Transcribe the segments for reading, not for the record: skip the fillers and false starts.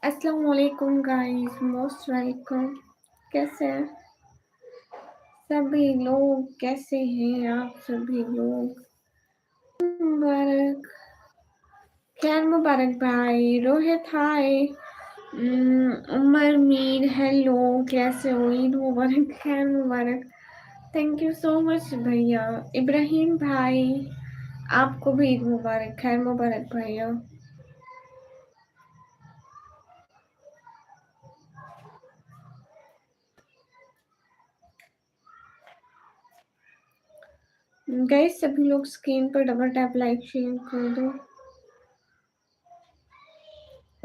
अस्सलाम वालेकुम guys, most welcome. कैसे हैं सभी लोग? कैसे हैं आप सभी लोग? मुबारक, खैर मुबारक भाई। रोहित हाय। उमर मीर हेलो, कैसे हो? ईद मुबारक, खैर मुबारक। थैंक यू सो मच भैया। इब्राहिम भाई, आपको भी ईद मुबारक, खैर मुबारक भैया। गाइस सभी लोग स्क्रीन पर डबल टैप लाइक शेयर कर दो।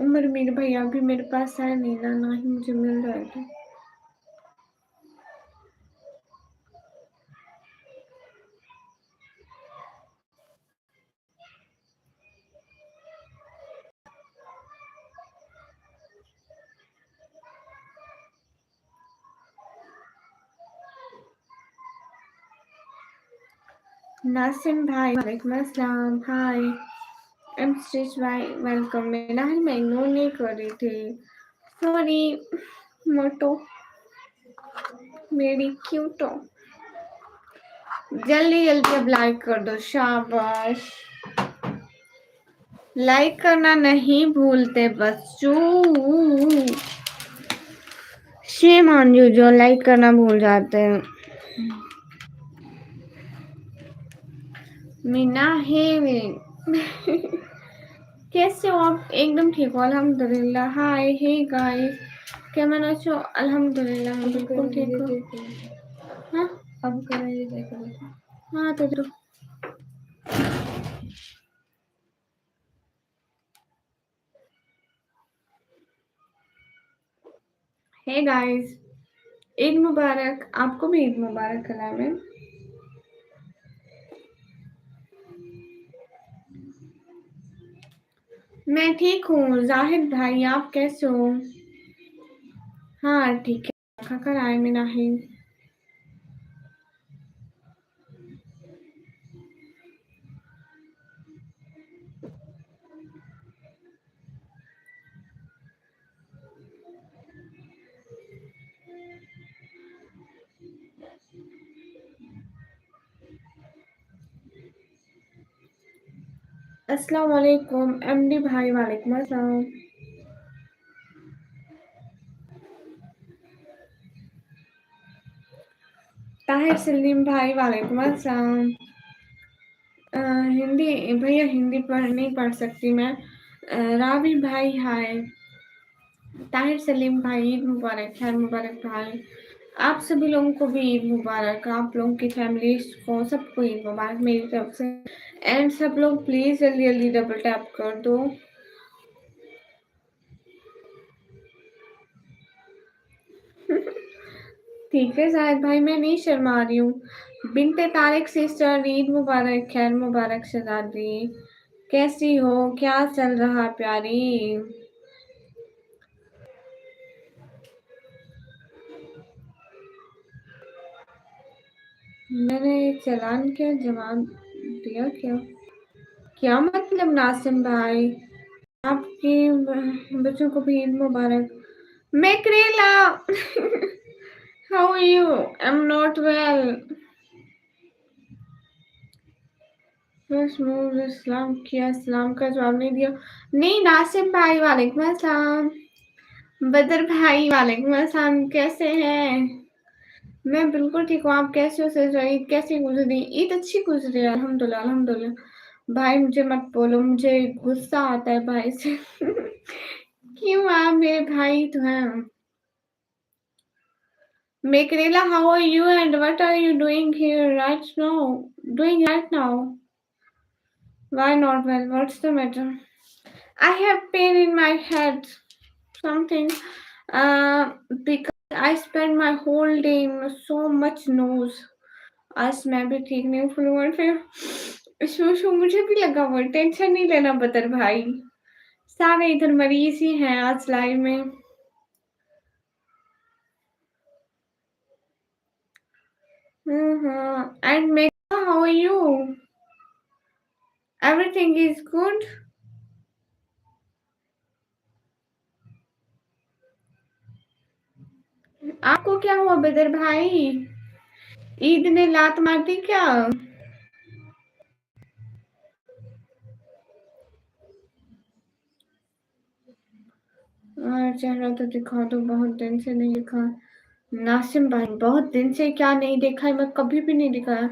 उमर मीर भैया अभी मेरे पास है नहीं ना ही मुझे मिल रहा है तो। नासिम भाई वालेकुम अस्सलाम। हाय, एम स्टिच भाई वेलकम। मैं इग्नोर नहीं कर रही थी, सॉरी। मोटो मेरी क्यूटो, जल्दी जल्दी अब लाइक कर दो, शाबाश। लाइक करना नहीं भूलते बच्चों। शेम ऑन यू जो लाइक करना भूल जाते हैं। मीना है कैसे हो आप? एकदम ठीक हो? अल्हम्दुलिल्लाह। हाय हे गाइस, কেমন আছো? আলহামদুলিল্লাহ मैं बिल्कुल ठीक हूँ। हाँ अब कराइए देखो। हाँ तो हे गाइस, ईद मुबारक। आपको भी ईद मुबारक कला में। मैं ठीक हूँ जाहिद भाई, आप कैसे हो? हाँ ठीक है, खाकर आए में नहीं। अस्सलाम वालेकुम एमडी भाई, वालेकुम अस्सलाम। ताहिर सलीम भाई, वालेकुम अस्सलाम। हिंदी भैया, हिंदी पढ़ नहीं पढ़ सकती मैं। रावी भाई हाय। ताहिर सलीम भाई, ईद मुबारक, खैर मुबारक भाई। आप सभी लोगों को भी ईद मुबारक, आप लोगों की फैमिली को सबको ईद मुबारक मेरी तरफ से। एंड सब लोग प्लीज जल्दी जल्दी डबल टैप कर दो। ठीक है शायद भाई, मैं नहीं शर्मा रही हूँ। बिनते तारिक सिस्टर, ईद मुबारक, खैर मुबारक शहजादी। कैसी हो? क्या चल रहा प्यारी? मैंने चालान क्या जवाब दिया क्या? क्या मतलब नासिम भाई? आपके बच्चों को भी ईद मुबारक। मैं करेला how you? I am not well. बस नूर इस्लाम किया, इस्लाम का जवाब नहीं दिया। नहीं नासिम भाई, वालेकुम अस्सलाम। बदर भाई, वालेकुम अस्सलाम। कैसे हैं? मैं बिल्कुल ठीक हूँ, आप कैसे हो? सर ईद कैसी गुजरी? ईद अच्छी गुजरी है, अल्हम्दुलिल्लाह अल्हम्दुलिल्लाह। भाई मुझे मत बोलो, मुझे गुस्सा आता है भाई से क्यों? आप मेरे भाई तो हैं। Michaela, how are you and what are you doing here right now? Doing right now? Why not well? What's the matter? I have pain in my head. Something. Uh, because I spent my whole day in so much nose. आज मैं भी ठीक नहीं हूँ fluent फिर show show मुझे भी लगा हुआ। टेंशन नहीं लेना बदर भाई, सारे इधर मरीज ही हैं आज लाइव में। And Megha, how are you? Everything is good? आपको क्या हुआ बदर भाई? ईद ने लात मार दी क्या? चेहरा तो दिखा दो, बहुत दिन से नहीं दिखा। नासिम भाई, बहुत दिन से क्या नहीं देखा है, मैं कभी भी नहीं दिखाया।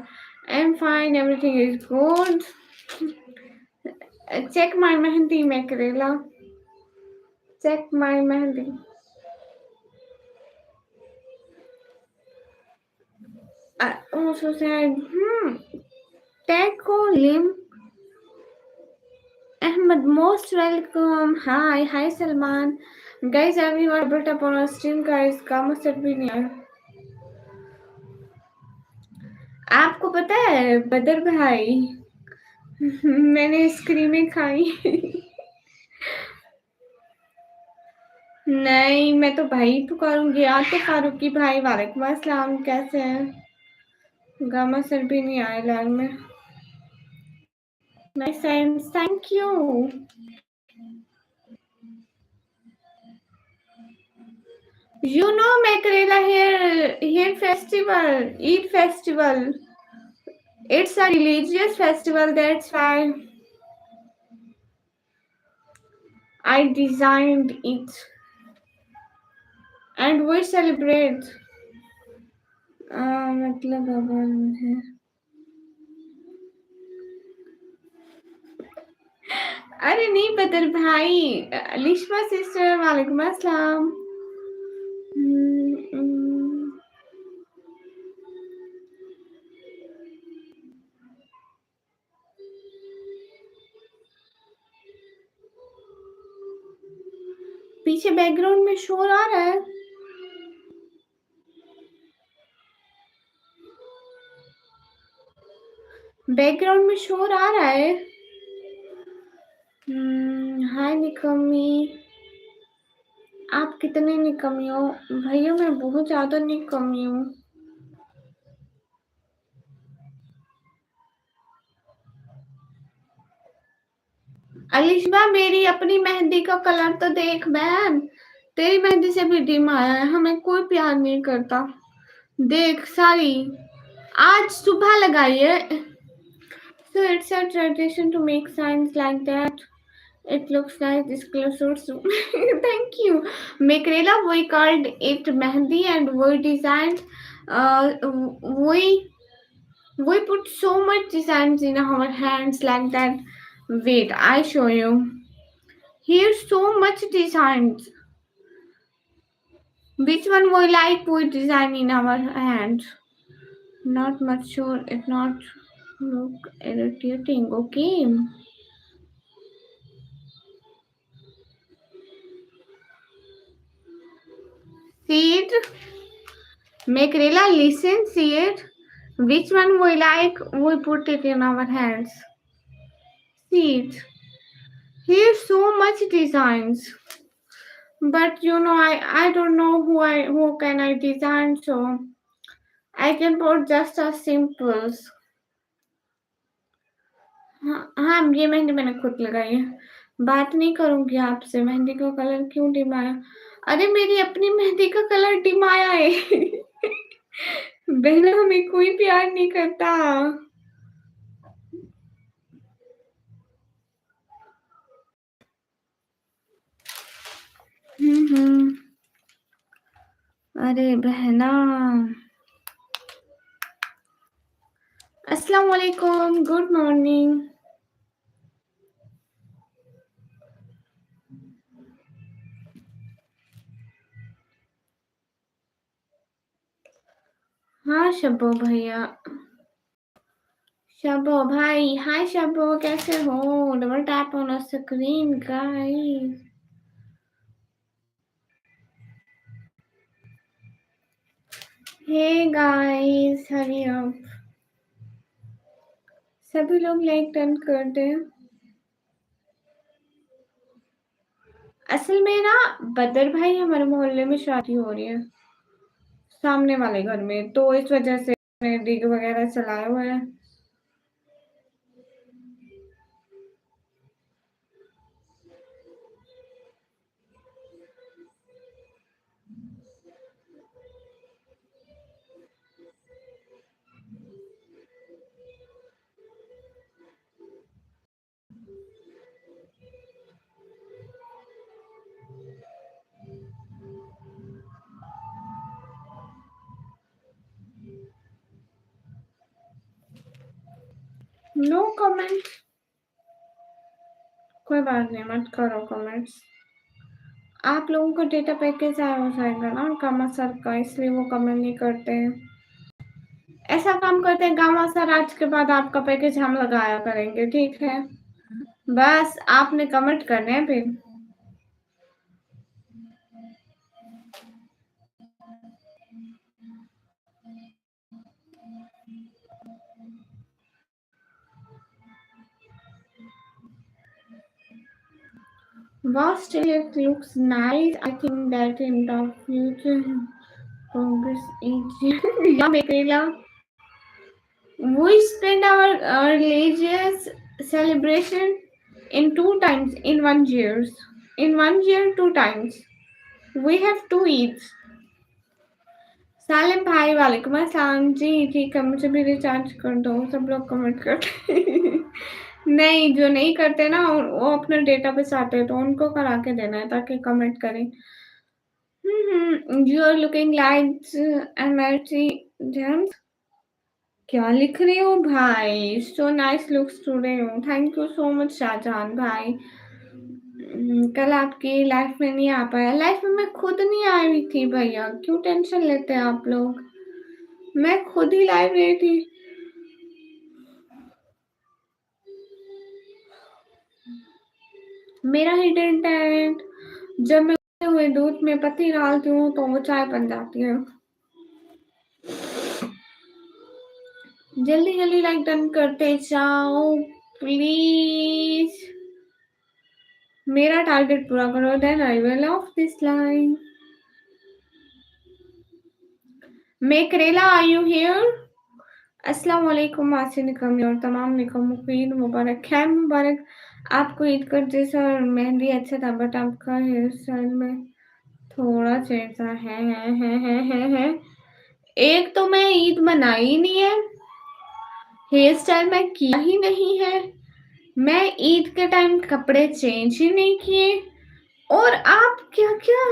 I am fine, everything is good. Check my mehndi में करेला, check my mehndi. Also said, Taco Lim Ahmed, most welcome. Hi Salman. Guys, everyone built up on our stream, guys. काम से भी नहीं आया। आपको पता है बदर भाई, मैंने स्क्रीमें खाई। नहीं, मैं तो भाई पुकारूंगी। आते फारूकी भाई, वालेकुम अस्सलाम, कैसे हैं? गामा सर भी नहीं आए लाइन में। Nice sense, thank you. You know Makarela here festival, Eid festival. It's a religious festival, that's why I designed it. And we celebrate. मतलब अब मुझे अरे नहीं बदर भाई, लिश्मा सिस्टर वालेकुम अस्सलाम। पीछे बैकग्राउंड में शोर आ रहा है। बैकग्राउंड में शोर आ रहा है। हाय निकम्मी, आप कितने निकम्मी हो? भैया मैं बहुत ज्यादा निकम्मी हूँ। अलिशबा, मेरी अपनी मेहंदी का कलर तो देख बहन, तेरी मेहंदी से भी डिम आया है, हमें कोई प्यार नहीं करता। देख सारी आज सुबह लगाई है। So it's a tradition to make signs like that. It looks like this color suits you. Thank you. Makrela, we called it Mehndi and we designed, uh, we we put so much designs in our hands like that. Wait, I show you. Here's so much designs. Which one we like we design in our hands. Not much sure. It's not look irritating. Okay. See it? Makrela, listen, see it. Which one we like, we put it in our hands. See it. Here's so much designs. But you know, I don't know who can I design, so I can put just a simples. हाँ, ये मेहंदी मैंने खुद लगाई है। बात नहीं करूंगी आपसे, मेहंदी का कलर क्यों डिम आया? अरे मेरी अपनी मेहंदी का कलर डिम आया है। बहना, हमें कोई प्यार नहीं करता। अरे बहना, अस्सलाम वालेकुम, गुड मॉर्निंग। हाँ शब्बो भैया, शब्बो भाई, हाय शब्बो, कैसे हो? Double tap on the screen guys. Hey guys, hurry up, सभी लोग लाइक डन कर दे। असल में ना बदर भाई, हमारे मोहल्ले में शादी हो रही है सामने वाले घर में, तो इस वजह से डिग वगैरह चलाए हुए हैं। नो कमेंट, कोई बात नहीं, मत करो कमेंट्स। आप लोगों का डेटा पैकेज आया हो जाएगा ना गामा सर का, इसलिए वो कमेंट नहीं करते हैं। ऐसा काम करते हैं, गामा सर आज के बाद आपका पैकेज हम लगाया करेंगे, ठीक है? बस आपने कमेंट करने हैं फिर। Wow, still it looks nice. I think that in the future progress is yeah, Michaela. We spend our religious celebration in two times in 1 year. In 1 year, two times. We have two Eids. सालिम भाई वालेकुम अस्सलाम जी, ठीक है, मुझे भी recharge कर दो। सब लोग कमेंट करते नहीं, जो नहीं करते ना वो अपने डेटा पे चाहते हैं तो उनको करा के देना है ताकि कमेंट करें। You are looking like MLC James. क्या लिख रहे हो भाई? So nice looks today. Thank you so much Shahjahan भाई। कल आपकी लाइफ में नहीं आ पाया। लाइफ में मैं खुद नहीं आई हुई थी भैया, क्यों टेंशन लेते हैं आप लोग? मैं खुद ही लाइव रही थी। मेरा हिडन टैलेंट, जब मैं उबले हुए दूध में पत्ती डालती हूँ तो वो चाय बन जाती है। जल्दी जल्दी लाइक डन करते जाओ प्लीज। मेरा टारगेट पूरा करो, then I will off this line. मैं करेला, आर यू हियर? अस्सलाम वालेकुम आसिन निकमी और तमाम निकमों को ईद मुबारक, खैर मुबारक। आपको ईद का ड्रेस और मेहंदी अच्छा था, बट आपका हेयर स्टाइल में थोड़ा चेंज था। है। एक तो मैं ईद मनाई ही नहीं है, हेयर स्टाइल मैं किया ही नहीं है, मैं ईद के टाइम कपड़े चेंज ही नहीं किए, और आप क्या क्या।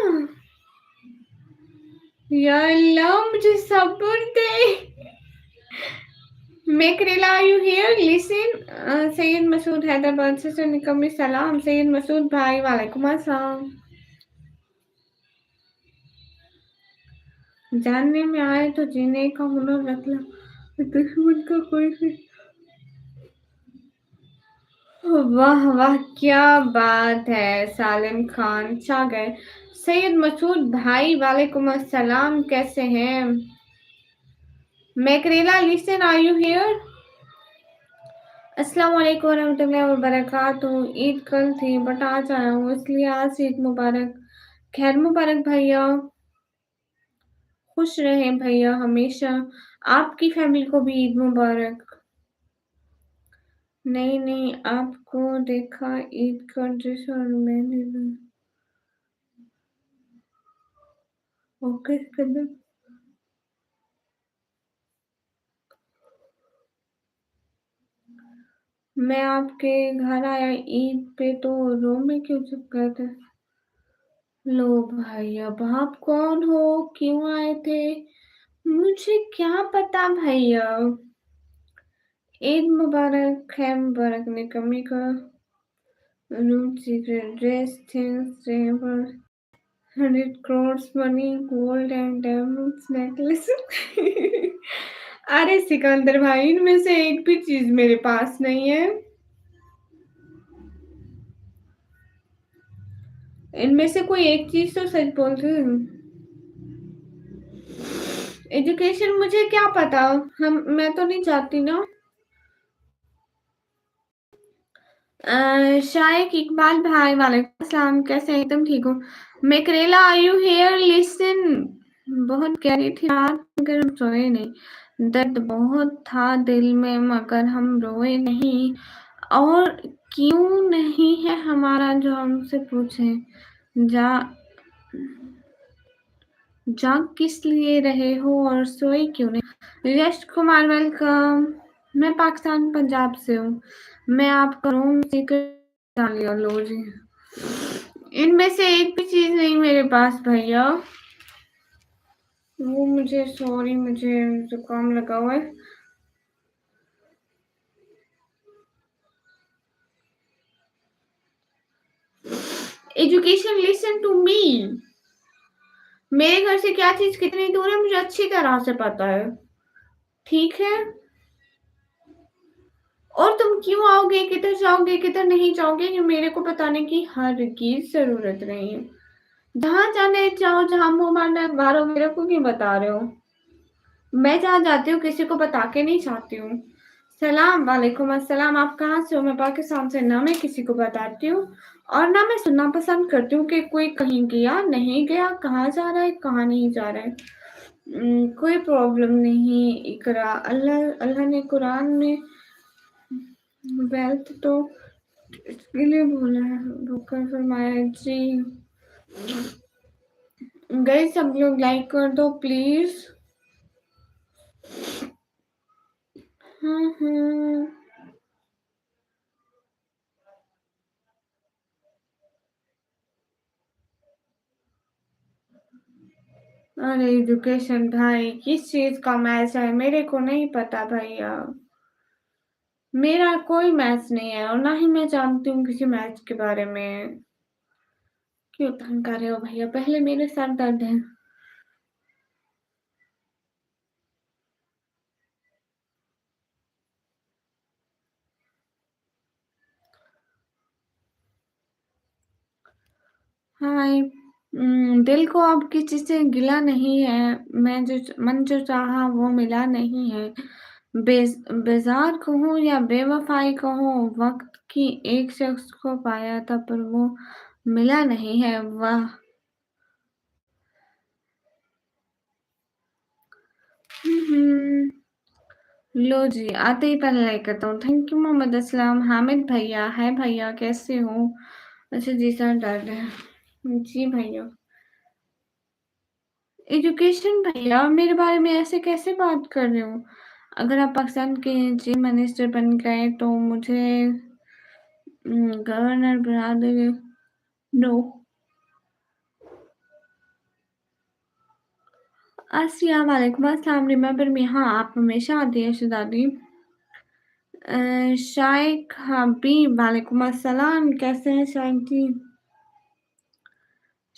या अल्लाह, मुझे सब्र दे। मैं करेला, are you here? Listen. Syed Masood Hyderabad से निकम्मी सलाम। सैयद मसूद भाई वालेकुम अस्सलाम। जानने में आए तो जीने का हुनर रख लो, दुश्मन का कोई भी। वाह वाह, क्या बात है, सालिम खान छा गए। सैयद मसूद भाई वालेकुम अस्सलाम, कैसे हैं? मैं करेला, लिसन, आर यू हियर? अस्सलाम वालेकुम वरहमतुल्लाहि वबरकातुहू। ईद कल थी बट आज आया हूँ, इसलिए आज ईद मुबारक। खैर मुबारक भैया, खुश रहें भैया हमेशा। आपकी फैमिली को भी ईद मुबारक। नहीं नहीं, आपको देखा ईद का ड्रेस और मैंने ओके कदम। मैं आपके घर आया ईद पे तो रूम में क्यों चुप गए थे? लो भाई, अब आप कौन हो, क्यों आए थे? मुझे क्या पता भैया। ईद मुबारक, खैर मुबारक निकम्मी का। Room secret dress things 100 crores money gold and diamonds necklace। अरे सिकंदर भाई, इनमें से एक भी चीज मेरे पास नहीं है। इनमें से कोई एक चीज तो सच बोल रही हूँ। एजुकेशन मुझे क्या पता, हम मैं तो नहीं चाहती ना। शायक इकबाल भाई वालेकुम अस्सलाम, कैसे हैं? एकदम ठीक हूँ। मैं करेला, आर यू हियर? लिसन। बहुत गहरी थी रात मगर हम सोए नहीं, दर्द बहुत था दिल में मगर हम रोए नहीं। और क्यों नहीं है हमारा जो हमसे पूछे, जा जाग किस लिए रहे हो और सोए क्यों नहीं? यश कुमार वेलकम। मैं पाकिस्तान पंजाब से हूँ। मैं आपका रूम सीक्रेट डाल लिया, लो जी। इनमें से एक भी चीज नहीं मेरे पास भैया। वो मुझे सॉरी, मुझे जुकाम लगा हुआ है। Education listen to me. मेरे घर से क्या चीज कितनी दूर है मुझे अच्छी तरह से पता है। ठीक है। और तुम क्यों आओगे, किधर जाओगे, किधर नहीं जाओगे, ये मेरे को बताने की हरगिज जरूरत नहीं है। जहां जाने जाओ, जहां मुंह मारना है मारो, मेरे को क्यों बता रहे हो? मैं जहाँ जाती हूँ किसी को बता के नहीं जाती हूँ। सलाम वालेकुम अस्सलाम। आप कहाँ से हो? मैं पाकिस्तान से। ना मैं किसी को बताती हूँ और ना मैं सुनना पसंद करती हूँ कि कोई कहीं गया नहीं गया, कहाँ जा रहा है कहाँ नहीं जा रहा है। कोई प्रॉब्लम नहीं इकरा। अल्लाह अल्लाह ने कुरान में वेल्थ तो इसके लिए बोला है, रुकर फरमाया जी। गए सब लोग लाइक कर दो प्लीज। हाँ। अरे एजुकेशन भाई, किस चीज का मैच है मेरे को नहीं पता भैया। मेरा कोई मैच नहीं है और ना ही मैं जानती हूँ किसी मैच के बारे में। क्यों तंग कर रहे हो भैया? पहले मेरे सर दर्द है। हाय। दिल को अब किसी से गिला नहीं है। मैं जो मन जो चाहा वो मिला नहीं है। बेजार कहूँ या बेवफाई कहूँ, वक्त की एक शख्स को पाया था पर वो मिला नहीं है। वाह। हम्म, लो जी, आते ही पहले लाइक करता हूँ। Thank you Mohammad Aslam. हामिद भैया, है भैया कैसे हो? अच्छा जी सर दर्द है। जी भैया। एजुकेशन भैया, मेरे बारे में ऐसे कैसे बात कर रहे हो? अगर आप पाकिस्तान के चीफ मिनिस्टर बन गए तो मुझे गवर्नर बना दोगे? नो। अस्सलाम वालेकुम। अस्सलाम। रिमेंबर मी? हाँ, आप हमेशा आती है शहजादी। शाइक हबीब, वालेकुम अस्सलाम। कैसे हैं शाइक जी?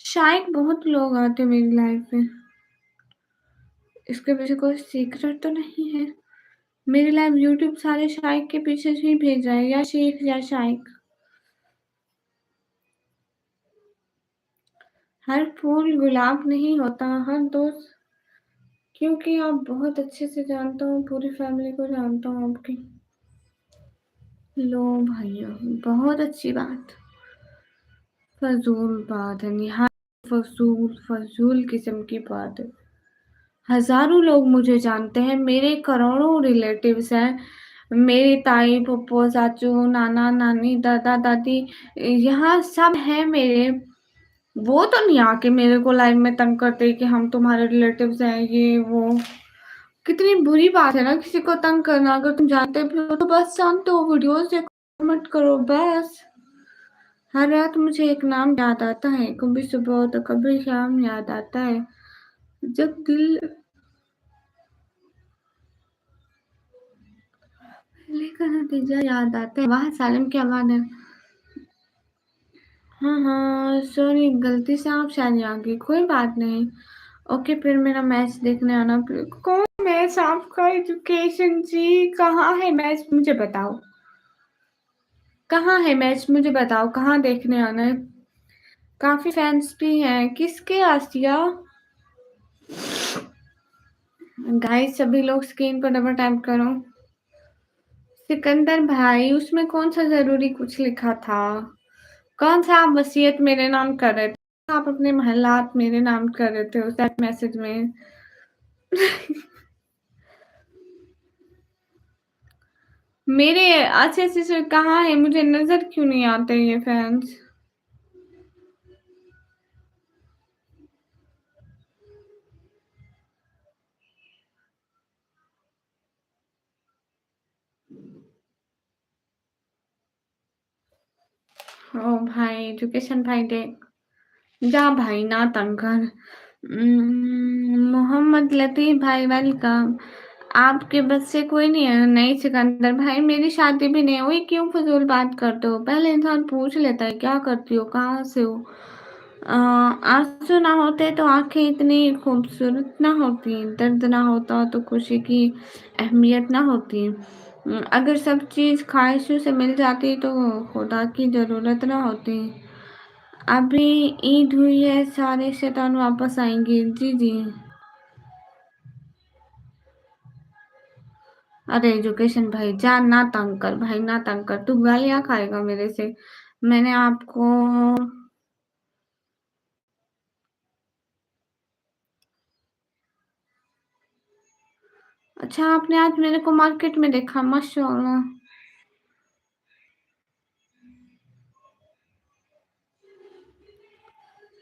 शायद बहुत लोग आते हैं मेरी लाइफ में। इसके पीछे कोई सीक्रेट तो नहीं है। मेरी लाइफ यूट्यूब सारे शाइक के पीछे ही भेज रहा है, या शेख या शाइक। हर फूल गुलाब नहीं होता, हर दोस्त। क्योंकि आप बहुत अच्छे से जानता हूँ, पूरी फैमिली को जानता हूँ आपकी। लो भैया, बहुत अच्छी बात। फजूल बात है, निहायत फजूल फजूल किस्म की बात है। हजारों लोग मुझे जानते हैं, मेरे करोड़ों रिलेटिव्स हैं। मेरी ताई, फूफो, चाचू, नाना नानी, दादा दादी, यहाँ सब हैं मेरे। वो तो नहीं आके मेरे को लाइव में तंग करते कि हम तुम्हारे रिलेटिव्स हैं ये वो। कितनी बुरी बात है ना किसी को तंग करना। अगर तुम जानते भी हो तो बस जानते हो, वीडियोस देखो मत करो बस। हर रात मुझे एक नाम याद आता है, कभी सुबह तो कभी शाम याद आता है। जब दिल लेकर नतीजा याद आता है। वाह सालिम, क्या बात है। हाँ हाँ सॉरी, गलती से आप शायद आ गई, कोई बात नहीं। ओके, फिर मेरा मैच देखने आना। कौन मैच आपका? एजुकेशन जी, कहाँ है मैच मुझे बताओ। कहाँ है मैच मुझे बताओ, कहाँ देखने आना है? काफी फैंस भी हैं। किसके? आसिया? गाइस सभी लोग स्क्रीन पर डबल टैप करो। सिकंदर भाई, उसमें कौन सा जरूरी कुछ लिखा था? कौन सा आप वसीयत मेरे नाम कर रहे थे? आप अपने महलात मेरे नाम कर रहे थे उस मैसेज में। मेरे अच्छे से कहाँ है? मुझे नजर क्यों नहीं आते ये फैंस? ओ भाई एजुकेशन भाई देख, जा भाई ना तंग कर। मोहम्मद लतीफ भाई वेलकम। आपके बस से कोई नहीं है। नहीं सिकंदर भाई, मेरी शादी भी नहीं हुई, क्यों फजूल बात करते हो? पहले इंसान पूछ लेता है क्या करती हो, कहाँ से हो। आंसू ना होते तो आंखें इतनी खूबसूरत ना होती, दर्द ना होता तो खुशी की अहमियत ना होती। अगर सब चीज़ ख्वाहिशों से मिल जाती तो खुदा की ज़रूरत ना होती। अभी ईद हुई है, सारे शैतान वापस आएंगे। जी जी। अरे एजुकेशन भाई जान, ना तंग कर भाई, ना तंग कर, तू गालियां खाएगा मेरे से। मैंने आपको अच्छा, आपने आज मेरे को मार्केट में देखा, माशाल्लाह।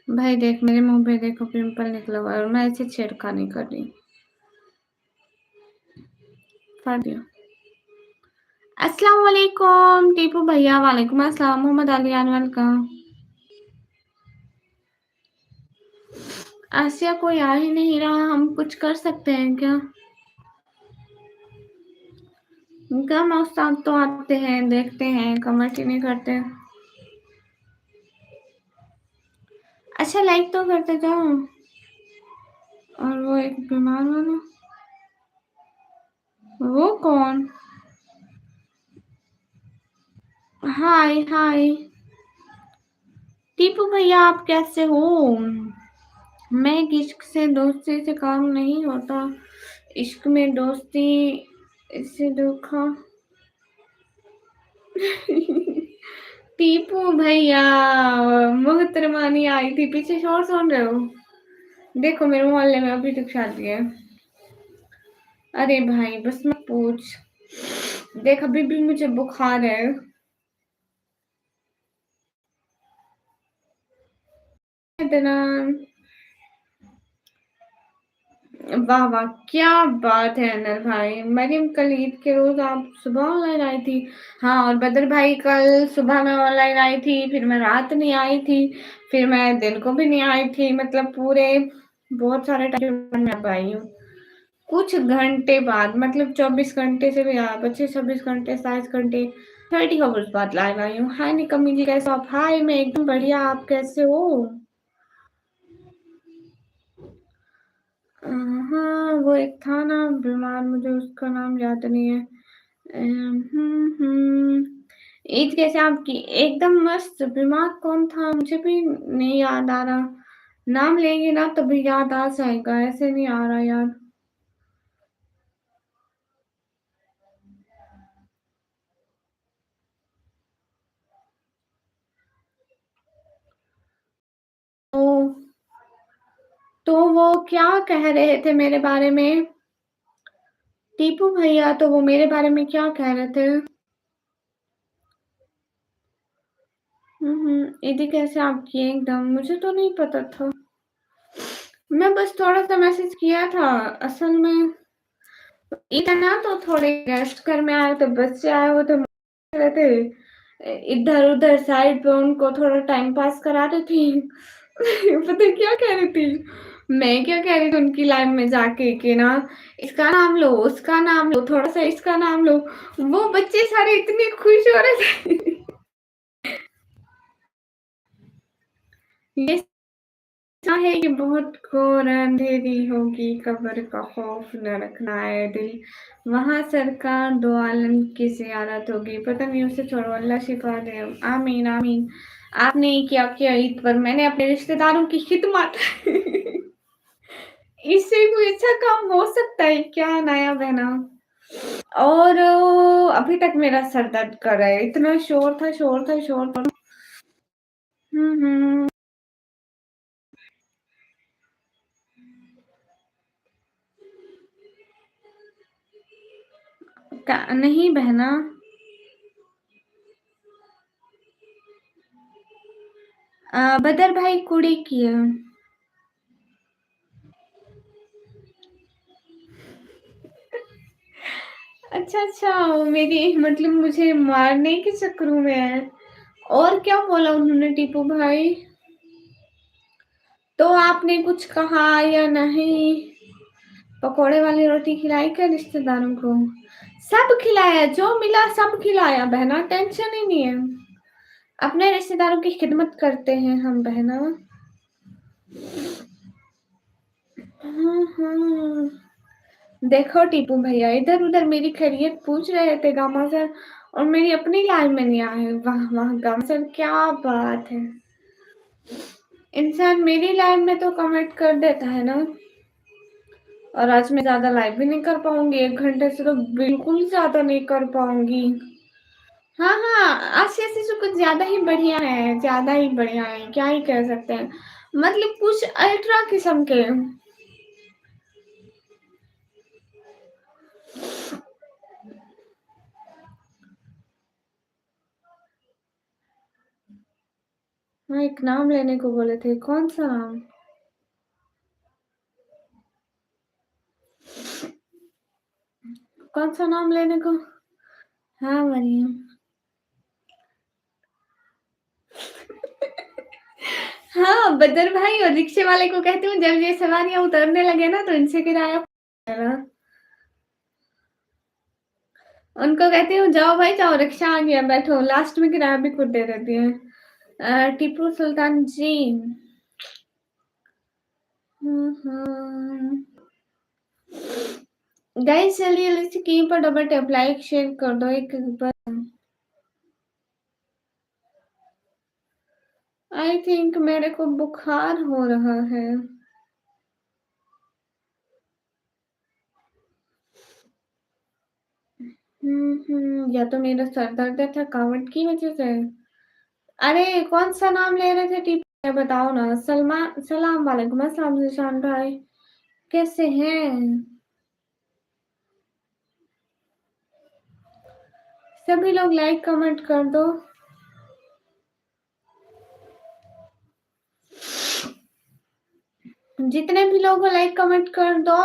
भाई देख मेरे मुंह पे देखो पिंपल निकला हुआ है और मैं ऐसे छेड़खानी कर रही। फाड़ दिया। अस्सलाम वालेकुम टीपू भैया। वालेकुम अस्सलाम मोहम्मद अली अनवर का। आसिया कोई आ ही नहीं रहा, हम कुछ कर सकते हैं क्या? कम उस्ताद तो आते हैं, देखते हैं, कमेंट ही नहीं करते। अच्छा लाइक तो करते जाओ। और वो एक बीमार वाला, वो कौन? हाय हाय टीपू भैया, आप कैसे हो? मैं इश्क से दोस्ती से काम नहीं होता, इश्क में दोस्ती इससे धोखा। टीपू भैया, मोहतरमानी आई थी, पीछे शोर सुन रहे हो? देखो मेरे मोहल्ले में अभी तक शादी है। अरे भाई बस मत पूछ, देख अभी भी मुझे बुखार है। इतना वाह वाह, क्या बात है अनर भाई। मरियम कल ईद के रोज आप सुबह ऑनलाइन आई थी। हाँ, और बदर भाई कल सुबह में ऑनलाइन आई थी, फिर मैं रात नहीं आई थी, फिर मैं दिन को भी नहीं आई थी, मतलब पूरे बहुत सारे टाइम में अब आई हूँ। कुछ घंटे बाद, मतलब 24 घंटे से भी ज्यादा, 25-26 घंटे, 27 घंटे, 30 आवर्स बाद लाइव आई हूँ। हाय निकम्मी जी, कैसे हो आप? हाय मैं एकदम बढ़िया, आप कैसे हो? हाँ वो एक था ना बीमार, मुझे उसका नाम याद नहीं है। ईद कैसे आपकी? एकदम मस्त। बीमार कौन था मुझे भी नहीं याद आ रहा, नाम लेंगे ना तभी याद आ जाएगा, ऐसे नहीं आ रहा याद। तो वो क्या कह रहे थे मेरे बारे में? टीपू भैया तो वो मेरे बारे में क्या कह रहे थे? ईदी कैसे आपकी? एकदम मुझे तो नहीं पता था, मैं बस थोड़ा सा मैसेज किया था। असल में इतना तो थोड़े गेस्ट घर में आए तो बच्चे आए हो तो रहते, इधर उधर साइड पे उनको थोड़ा टाइम पास करा रही थी। पता है क्या कह रही थी? मैं क्या कह रही थी उनकी लाइन में जाके कि ना इसका नाम लो, उसका नाम लो, थोड़ा सा इसका नाम लो। वो बच्चे सारे इतने खुश हो रहे थे। ये चाहे कि बहुत घोर अंधेरी होगी, कब्र का खौफ न रखना है दिल, वहाँ सरकार दो आलम की ज़ियारत होगी। पता नहीं, उसे छोड़ो, अल्लाह शिफा दे। आमीन आमीन। आपने क्या किया ईद पर? मैंने अपने रिश्तेदारों की खिदमत। इससे कोई अच्छा काम हो सकता है क्या नया बहना? और अभी तक मेरा सर दर्द कर रहा है, इतना शोर था, शोर था, शोर था। हम्म। नहीं बहना, बदर भाई कुड़ी की है। अच्छा अच्छा, वो मेरी मतलब मुझे मारने के चक्करों में है। और क्या बोला उन्होंने टीपू भाई? तो आपने कुछ कहा या नहीं? पकोड़े वाली रोटी खिलाई क्या रिश्तेदारों को? सब खिलाया, जो मिला सब खिलाया बहना, टेंशन ही नहीं है। अपने रिश्तेदारों की खिदमत करते हैं हम बहना। हाँ। देखो टीपू भैया, इधर उधर मेरी खैरियत पूछ रहे थे गामा सर, और मेरी अपनी लाइफ में नहीं आए। वाह वाह गामा सर, क्या बात है। इंसान मेरी लाइफ में तो कमेंट कर देता है ना। और आज मैं ज्यादा लाइव भी नहीं कर पाऊंगी, 1 घंटे से तो बिल्कुल ज्यादा नहीं कर पाऊंगी। हाँ हाँ, आज से कुछ ज्यादा ही बढ़िया है, ज्यादा ही बढ़िया है, क्या ही कह सकते हैं। मतलब कुछ अल्ट्रा किस्म के। हाँ, एक नाम लेने को बोले थे, कौन सा नाम? कौन सा नाम लेने को? हाँ मरियम। हाँ बदर भाई, और रिक्शे वाले को कहती हूँ जब ये सवारियां उतरने लगे ना तो इनसे किराया लेना। उनको कहती हूँ जाओ भाई जाओ, रिक्शा आ गया बैठो, लास्ट में किराया भी खुद दे देती है। टीपू सुल्तान जी। गाइस चलिए लिस्ट की पर डबल टैप, लाइक शेयर कर दो एक बार। आई थिंक मेरे को बुखार हो रहा है। या तो मेरा सर दर्द है थकावट की वजह से। अरे कौन सा नाम ले रहे थे टीपू, बताओ ना। सलमा, सलाम वालेकुम अस्सलाम जिशान भाई, कैसे हैं? सभी लोग लाइक कमेंट कर दो। जितने भी लोग लाइक कमेंट कर दो।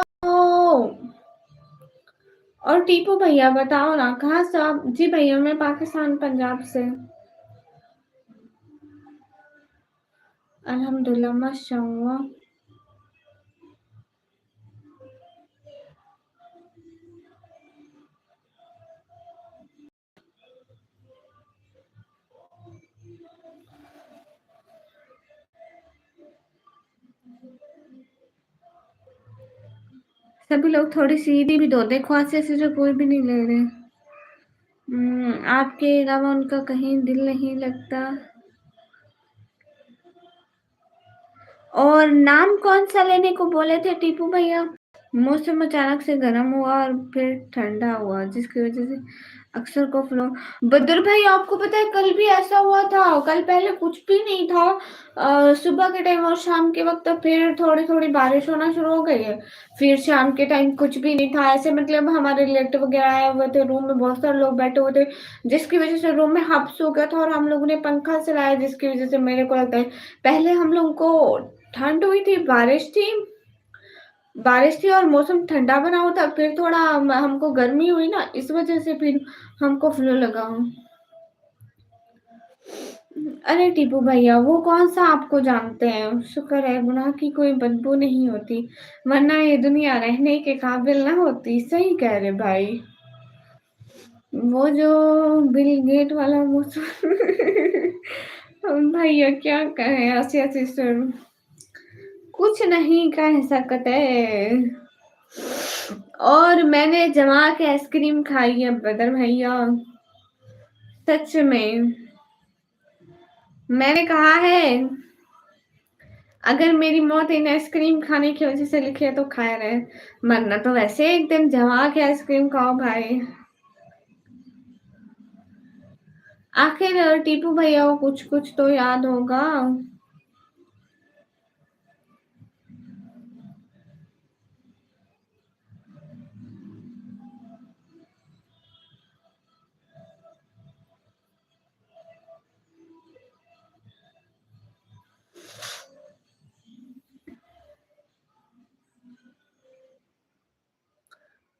और टीपू भैया बताओ ना कहाँ से आप? जी भैया मैं पाकिस्तान पंजाब से। अल्हम्दुलिल्लाह माशाअल्लाह। सभी लोग थोड़ी सीधी भी दो, देखो ऐसे ऐसे जो कोई भी नहीं ले रहे। आपके अलावा उनका कहीं दिल नहीं लगता। और नाम कौन सा लेने को बोले थे टीपू भैया? मौसम अचानक से गर्म हुआ और फिर ठंडा हुआ, जिसकी वजह से अक्सर को फ्लो। बदर भाई आपको पता है कल भी ऐसा हुआ था, कल पहले कुछ भी नहीं था। सुबह के टाइम और शाम के वक्त फिर थोड़ी थोड़ी बारिश होना शुरू हो गई है। फिर शाम के टाइम कुछ भी नहीं था ऐसे, मतलब हमारे रिलेटिव वगैरह आए हुए थे, रूम में बहुत सारे लोग बैठे हुए थे, जिसकी वजह से रूम में हब्स हो गया था और हम लोगों ने पंखा चलाया, जिसकी वजह से मेरे को लगता है पहले हम लोगों को ठंड हुई थी, बारिश थी और मौसम ठंडा बना हुआ था, फिर थोड़ा हमको गर्मी हुई ना, इस वजह से फिर हमको फ्लू लगा। अरे टीपू भैया वो कौन सा आपको जानते हैं, शुक्र है गुनाह की कोई बदबू नहीं होती, वरना ये दुनिया रहने के काबिल ना होती। सही कह रहे भाई। वो जो बिल गेट वाला मौसम भैया क्या कहें, ऐसी ऐसी कुछ नहीं कह सकते। और मैंने जमा के आइसक्रीम खाई है बदर भैया, सच में। मैंने कहा है अगर मेरी मौत इन आइसक्रीम खाने की वजह से लिखी है तो खाया रहे, मरना तो वैसे एक दिन जमा के आइसक्रीम खाओ भाई। आखिर टीपू भैया को कुछ कुछ तो याद होगा।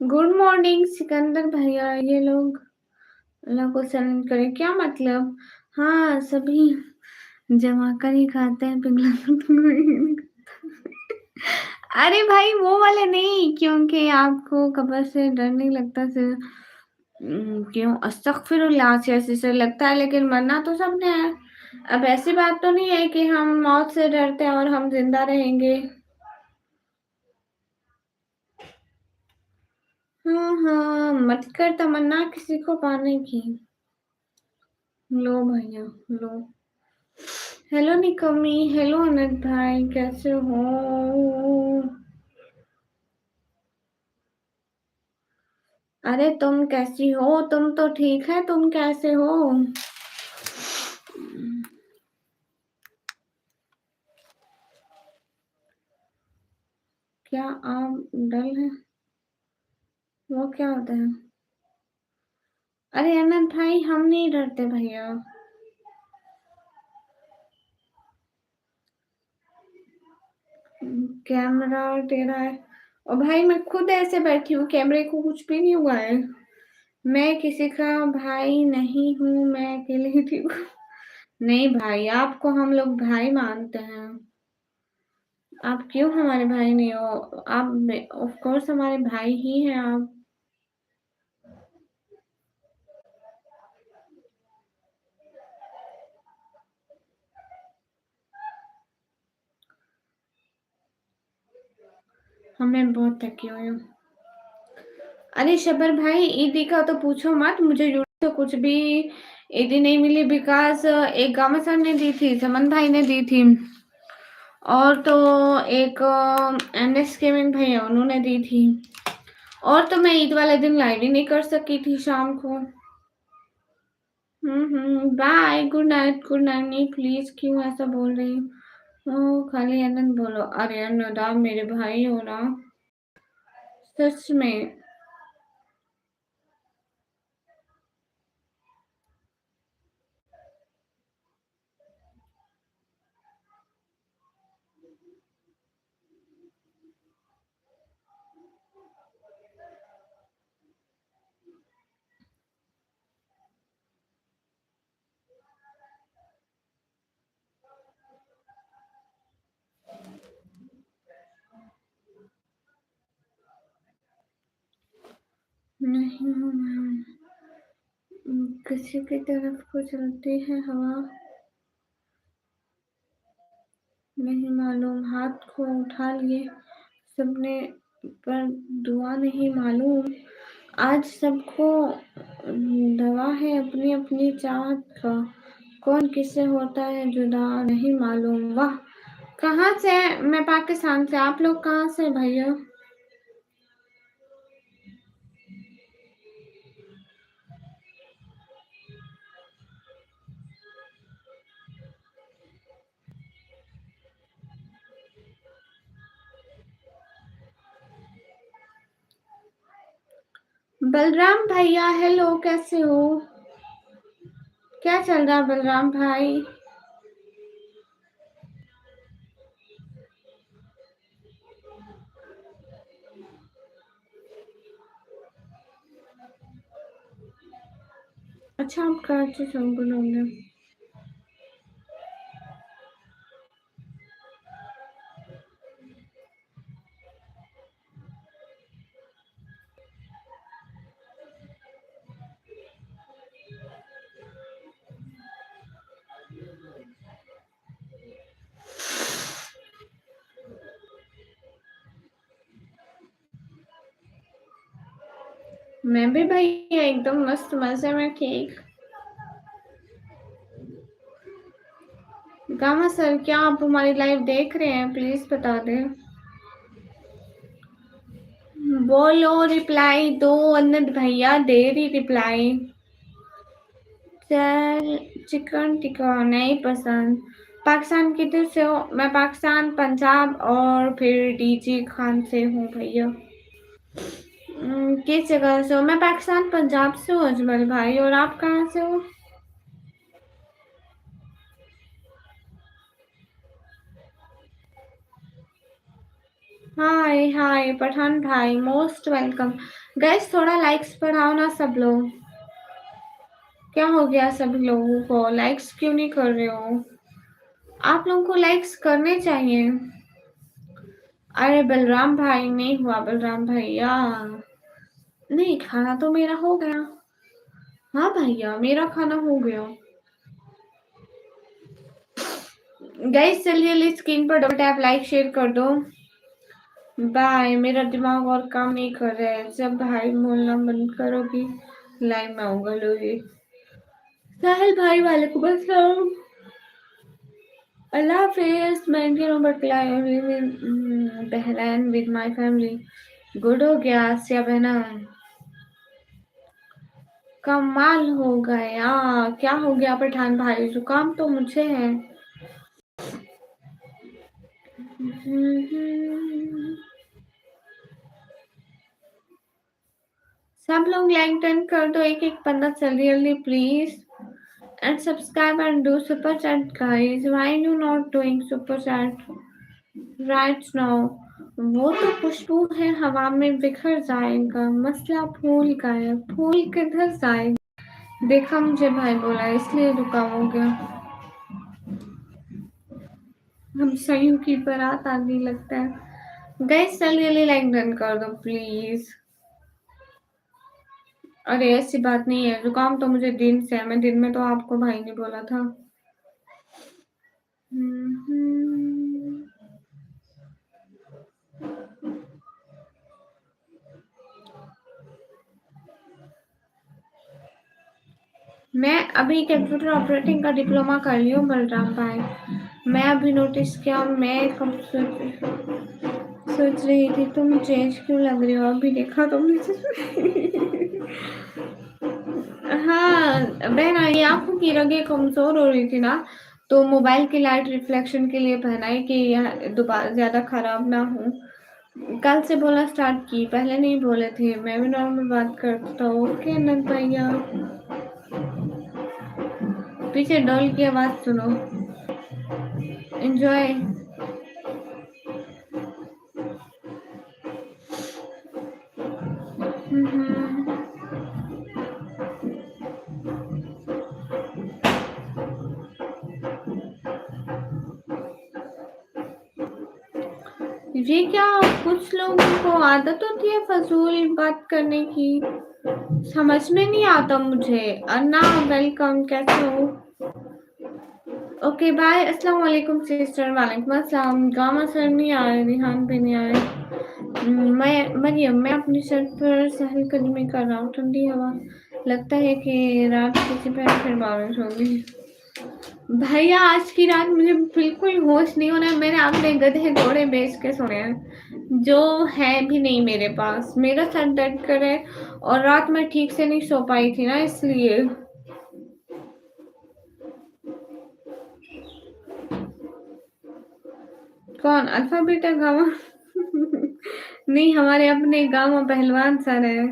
गुड मॉर्निंग सिकंदर भैया, ये लोग अल्लाह को सलाम करें, क्या मतलब? हाँ सभी जमा कर ही खाते हैं पिघला। अरे भाई वो वाले नहीं, क्योंकि आपको कब्र से डर नहीं लगता फिर क्यों अस्तगफिरुल्लाह से ऐसे से लगता है, लेकिन मरना तो सबने है। अब ऐसी बात तो नहीं है कि हम मौत से डरते हैं और हम जिंदा रहेंगे। हाँ हाँ, मत कर तमन्ना किसी को पाने की। लो भैया, लो। हेलो निकमी, हेलो अनंत भाई, कैसे हो? अरे तुम कैसी हो? तुम तो ठीक है, तुम कैसे हो? क्या आप डल है? वो क्या होता है? अरे अनंत भाई, हम नहीं डरते भैया। कैमरा तेरा है। और भाई मैं खुद ऐसे बैठी हूँ, कैमरे को कुछ भी नहीं हुआ है। मैं किसी का भाई नहीं हूँ, मैं अकेले ही ठीक हूँ। नहीं भाई, आपको हम लोग भाई मानते हैं। आप क्यों हमारे भाई नहीं हो? आप ऑफ कोर्स हमारे भाई ही हैं आप। हमें बहुत थकी हुई हूँ। अरे शबर भाई, ईदी का तो पूछो मत, मुझे यूट्यूब से कुछ भी ईदी नहीं मिली, बिकॉज एक गामा सर ने दी थी, समन भाई ने दी थी, और तो एक एनएस गेमिंग भैया उन्होंने दी थी, और तो मैं ईद वाले दिन लाइव ही नहीं कर सकी थी शाम को। Bye, good night, good night. नहीं प्लीज, क्यों ऐसा बोल रही हो? खाली आनंद बोलो। अरे अनंत, आप मेरे भाई हो ना, सच में। नहीं हूँ मैं। किसी की तरफ को चलती है हवा, नहीं मालूम। हाथ को उठा लिए सबने, पर दुआ नहीं मालूम। आज सबको दवा है अपनी अपनी चाहत का, कौन किससे होता है जुदा नहीं मालूम। वाह। कहाँ से? मैं पाकिस्तान से। आप लोग कहाँ से भैया? बलराम भैया, हेलो, कैसे हो? क्या चल रहा है बलराम भाई? अच्छा, आप कराची से हो, बोलोगे? मैं भी भैया एकदम मस्त मजे में ठीक। गामा सर, क्या आप हमारी लाइव देख रहे हैं? प्लीज बता दें। बोलो, रिप्लाई दो अनंत भैया, दे रही रिप्लाई। चल, चिकन टिक्का नहीं पसंद। पाकिस्तान किधर से हो? मैं पाकिस्तान, पंजाब और फिर डीजी खान से हूँ भैया। किस जगह से हो? मैं पाकिस्तान पंजाब से हूँ अजमल भाई, और आप कहाँ से हो? हाय हाय पठान भाई, मोस्ट वेलकम। गैस थोड़ा लाइक्स बढ़ाओ ना सब लोग। क्या हो गया सब लोगों को? लाइक्स क्यों नहीं कर रहे हो? आप लोगों को लाइक्स करने चाहिए। अरे बलराम भाई नहीं हुआ, बलराम भैया नहीं, खाना तो मेरा हो गया। हाँ भैया मेरा खाना हो गया। गाइस चलिए स्क्रीन पर डबल टैप लाइक शेयर कर दो। बाय। मेरा दिमाग और काम नहीं कर रहा है, जब भाई बोलना बंद करोगी लाइव में उगलोगी। साहिल भाई वाले को बस अल्लाह हाफिज। मैं इंडियन हूँ but Bahrain with my family. Good हो गया आसिया बहना, कमाल हो गया। क्या हो गया पठान भाई, जुकाम तो मुझे है। सब लोग लाइक डन कर दो, एक एक बंदा जल्दी please, and subscribe and do super chat guys. Why you not doing super chat right now? वो तो खुशबू है हवा में बिखर जाएगा, मसला फूल का है, फूल किधर जाएगा। देखा मुझे भाई बोला इसलिए रुका हो गया। हम सही की बारात आने लगता है। गाइस जल्दी लाइक डन कर दो प्लीज। अरे ऐसी बात नहीं है, जुकाम तो मुझे दिन से है, मैं दिन में तो आपको भाई ने बोला था। मैं अभी कंप्यूटर ऑपरेटिंग का डिप्लोमा कर रही हूँ बलराम भाई। मैं अभी नोटिस किया, मैं कब सोच रही थी तुम चेंज क्यों लग रही हो, अभी देखा तुमने। हाँ बहना, ये आंखों की रगें कमजोर हो रही थी ना, तो मोबाइल की लाइट रिफ्लेक्शन के लिए पहना है कि यह दोबारा ज्यादा खराब ना हो। कल से बोला स्टार्ट की, पहले नहीं बोले थे, मैं भी नॉर्मल बात करता हूँ। ओके अनंत भैया, पीछे डॉल की आवाज सुनो, एंजॉय। ये क्या, कुछ लोगों को आदत होती है फजूल बात करने की, समझ में नहीं आता मुझे। अन्ना वेलकम, कैसे हो? ओके बाय, अस्सलाम वालेकुम सिस्टर। वालेकुम अस्सलाम। गामा सर नहीं आए, रिहान भी नहीं आए। मैं मरियम, मैं अपनी शर्ट पर सहल कदमी कर रहा हूँ, ठंडी हवा, लगता है कि रात किसी पर फिर बारिश होगी। भैया आज की रात मुझे बिल्कुल होश नहीं होना है, मैंने अपने गधे घोड़े बेच के सोने हैं, जो है भी नहीं मेरे पास। मेरा सर दर्द करे और रात में ठीक से नहीं सो पाई थी ना, इसलिए। कौन अल्फा बीटा गामा? नहीं, हमारे अपने गामा पहलवान सर है,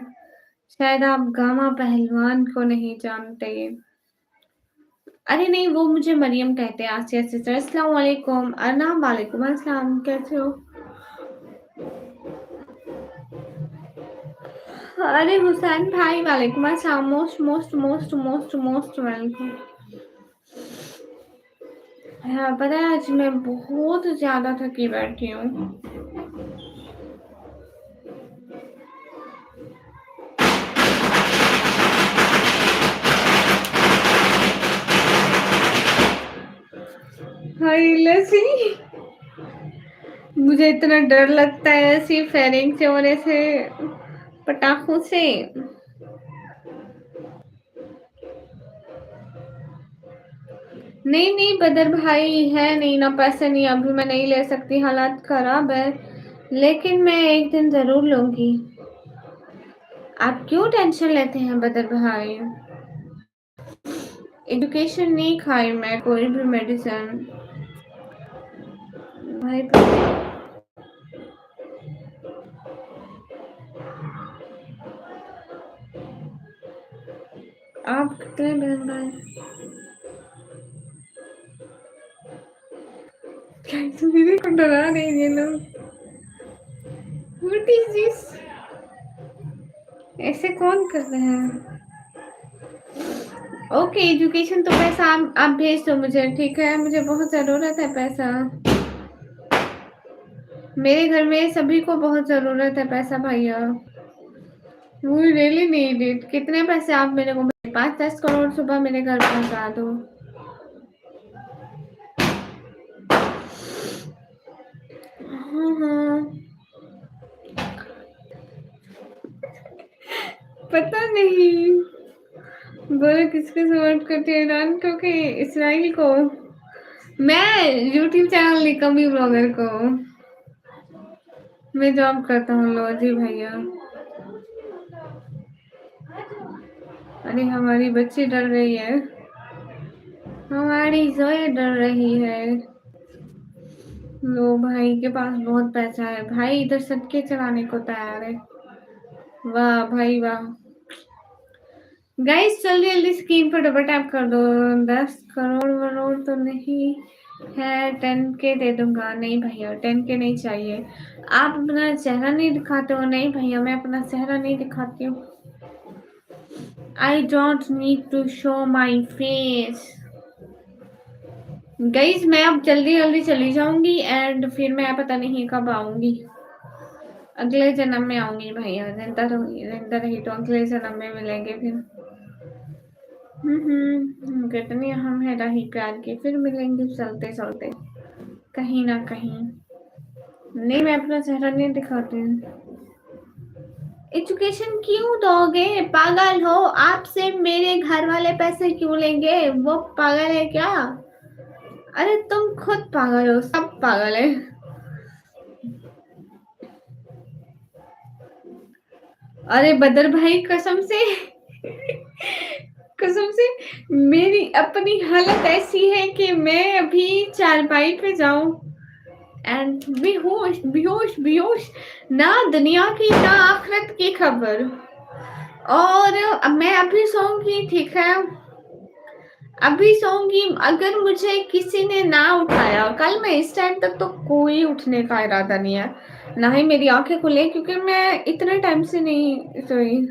शायद आप गामा पहलवान को नहीं जानते। अरे नहीं, वो मुझे मरियम कहते हैं। आसिया सिस्टर अस्सलाम वालेकुम। अरना वालेकुम अस्सलाम, कैसे हो? अरे हुसैन भाई वालेकुम अस्सलाम, most most most most most welcome. हाँ पता है, आज मैं बहुत ज्यादा थकी बैठी हूँ। हाय लसी, मुझे इतना डर लगता है ऐसी फेरिंग से होने से, पटाखों से। नहीं नहीं बदर भाई है नहीं ना, पैसे नहीं, अभी मैं नहीं ले सकती, हालात खराब है, लेकिन मैं एक दिन जरूर लूंगी। आप क्यों टेंशन लेते हैं बदर भाई? एजुकेशन नहीं खाई मैं कोई भी मेडिसिन भाई। आप कितने बहन भाई? मेरे को डरा रहे ये लोग। What is this? ऐसे कौन कर रहे हैं? ओके एजुकेशन तो पैसा आप भेज दो मुझे, ठीक है, मुझे बहुत जरूरत है पैसा। मेरे घर में सभी को बहुत जरूरत है पैसा भैया। We really need it. कितने पैसे आप मेरे को 5-10 करोड़ सुबह मेरे घर पहुंचा दो। हाँ, पता नहीं। बोलो किसको सपोर्ट करती है, ईरान को कि इसराइल को? मैं यूट्यूब चैनल नहीं, कमी ब्लॉगर को। मैं जॉब करता हूँ। लो जी भैया। अरे हमारी बच्ची डर रही है, हमारी जोए डर रही है। लो भाई के पास बहुत पैसा है, भाई इधर सबके चलाने को तैयार है। वाह भाई वाह। गाइस जल्दी जल्दी स्क्रीन पर डबल टैप कर दो। 10 करोड़ वरोड़ तो नहीं है, 10K दे दूंगा। नहीं भैया 10K नहीं चाहिए। आप अपना चेहरा नहीं दिखाते हो? नहीं भैया मैं अपना चेहरा नहीं दिखाती हूँ। I don't need to show my face. Guys मैं अब जल्दी जल्दी चली जाऊंगी एंड फिर मैं पता नहीं कब आऊंगी। अगले जन्म में आऊंगी भैया। जिंदा रही तो अगले जन्म में मिलेंगे फिर। कितनी हम है रही प्यार की, फिर मिलेंगे चलते चलते कहीं ना कहीं। नहीं मैं अपना चेहरा नहीं दिखाती हूँ। एजुकेशन क्यों दोगे? पागल हो? आपसे मेरे घर वाले पैसे क्यों लेंगे? वो पागल है क्या? अरे तुम खुद पागल हो, सब पागल है। अरे बदर भाई कसम से कसम से मेरी अपनी हालत ऐसी है कि मैं अभी चारपाई पे जाऊं एंड बेहोश बेहोश बेहोश, ना दुनिया की ना आखिरत की खबर। और मैं अभी सोऊंगी, ठीक है? अभी सोऊंगी। अगर मुझे किसी ने ना उठाया कल, मैं इस टाइम तक तो कोई उठने का इरादा नहीं है, ना ही मेरी आंखें खुले, क्योंकि मैं इतने टाइम से नहीं सोई।